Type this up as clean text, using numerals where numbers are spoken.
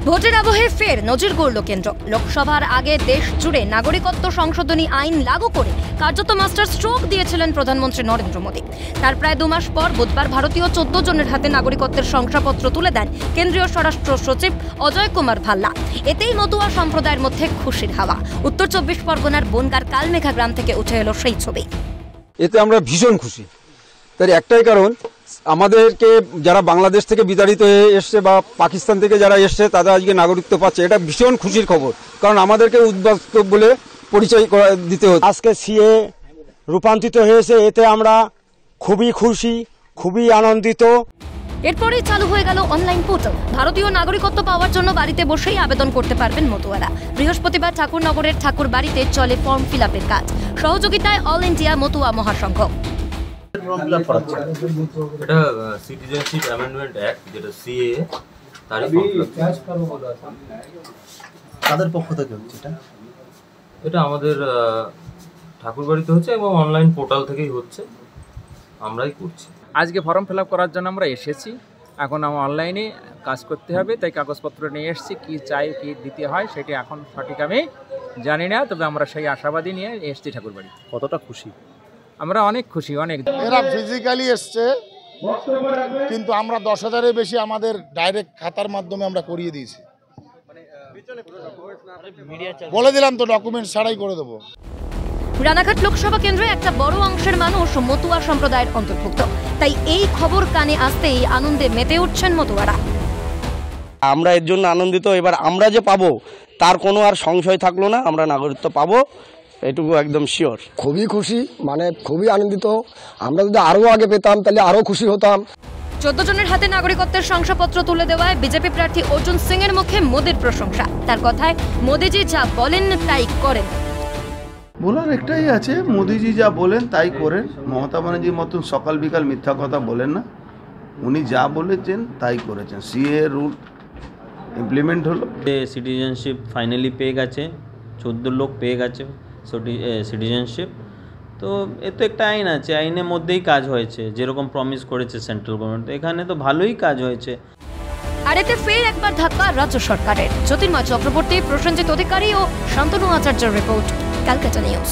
ভোটের আবহে ফের নজির গড়ল কেন্দ্র। লোকসভার আগে দেশ জুড়ে নাগরিকত্ব সংশোধনী আইন লাগু করে কার্যত মাস্টার স্ট্রোক দিয়েছিলেন প্রধানমন্ত্রী নরেন্দ্র মোদী। তার প্রায় 2 মাস পর বুধবার ভারতীয় 14 জনের হাতে নাগরিকত্বের শংসাপত্র তুলে দেন কেন্দ্রীয় স্বরাষ্ট্র সচিব অজয় কুমার ভাল্লা। এতেই মতুয়া সম্প্রদায়ের মধ্যে খুশির হাওয়া। উত্তর 24 পরগনার বনগাঁর কালমেঘা গ্রাম থেকে উঠে এলো সেই ছবি। এতে আমরা ভীষণ খুশি। তার একটাই কারণ, আমাদেরকে যারা বাংলাদেশ থেকে বিতাড়িত হয়ে এসছে বা পাকিস্তান থেকে যারা এসছে তারা আজকে নাগরিকত্ব পাচ্ছে, এটা ভীষণ খুশির খবর। কারণ আমাদেরকে উদ্বাস্তব বলে পরিচয় দিতে হতো। আজকে সিএ রূপান্তরিত হয়েছে, এতে আমরা খুবই খুশি, খুবই আনন্দিত। এরপরেই চালু হয়ে গেল অনলাইন পোর্টাল। ভারতীয় নাগরিকত্ব পাওয়ার জন্য বাড়িতে বসেই আবেদন করতে পারবেন মতুয়ারা। বৃহস্পতিবার ঠাকুরনগরের ঠাকুর বাড়িতে চলে ফর্ম ফিল আপের কাজ। সহযোগিতায় অল ইন্ডিয়া মতুয়া মহাসংঘ। এটা সিটিজেনশিপ অ্যামেন্ডমেন্ট অ্যাক্ট, যেটা সিএ, তারই তাদের পক্ষ থেকে হচ্ছে এটা আমাদের ঠাকুরবাড়িতে হচ্ছে এবং অনলাইন পোর্টাল থেকেই হচ্ছে, আমরাই করছি। আজকে ফর্ম ফিল আপ করার জন্য আমরা এসেছি। এখন আমার অনলাইনে কাজ করতে হবে, তাই কাগজপত্র নিয়ে এসেছি। কি চাই, কি দিতে হয় সেটি এখন সঠিক আমি জানি না, তবে আমরা সেই আশাবাদী নিয়ে এসেছি ঠাকুরবাড়ি। কতটা খুশি? আমরা অনেক খুশি, অনেক। এরা ফিজিক্যালি এসছে, কিন্তু আমরা 10,000-এর বেশি আমাদের ডাইরেক্ট খাতার মাধ্যমে আমরা করিয়ে দিয়েছি। বলে দিলাম তো, ডকুমেন্ট ছাড়াই করে দেবো। রানাঘাট লোকসভা কেন্দ্রে একটা বড় অংশের মানুষ মতুয়া সম্প্রদায়ের অন্তর্ভুক্ত, তাই এই খবর কানে আসতেই আনন্দে মেতে উঠছেন মতুয়ারা। আমরা এর জন্য আনন্দিত। এবার আমরা যে পাবো তার কোনো আর সংশয় থাকলো না, আমরা নাগরিকত্ব পাবো, এটুকু একদম শিওর। খুবই খুশি, মানে খুবই আনন্দিত। আমরা যদি আরো আগে পেতাম তাহলে আরো খুশি হতাম। 14 জনের হাতে নাগরিকত্বের শংসাপত্র তুলে দেওয়ায় বিজেপি প্রার্থী অর্জুন সিং এর মুখে মোদির প্রশংসা। তার কথায়, মোদিজি যা বলেন তাই করেন। বলার একটাই আছে, মোদিজি যা বলেন তাই করেন। মমতা ব্যানার্জির মতন সকাল বিকাল মিথ্যা কথা বলেন না। উনি যা বলেছেন তাই করেছেন। সিএ রুল ইমপ্লিমেন্ট হলো। সিটিজেনশিপ ফাইনালি পেয়ে গেছে, 14 লোক পেয়ে গেছে সিটিজেনশিপ। তো এ তো একটা আইন আছে, আইনের মধ্যেই কাজ হয়েছে, যেরকম প্রমিস করেছে সেন্ট্রাল গভর্নমেন্ট। এখানে তো ভালোই কাজ হয়েছে। আর এতে ফের একবার ধাক্কা রাজ্য সরকারের। জ্যোতির্ময় চক্রবর্তী, প্রসেনজিৎ অধিকারী ও শান্তনু আচার্যের রিপোর্ট, ক্যালকাটা নিউজ।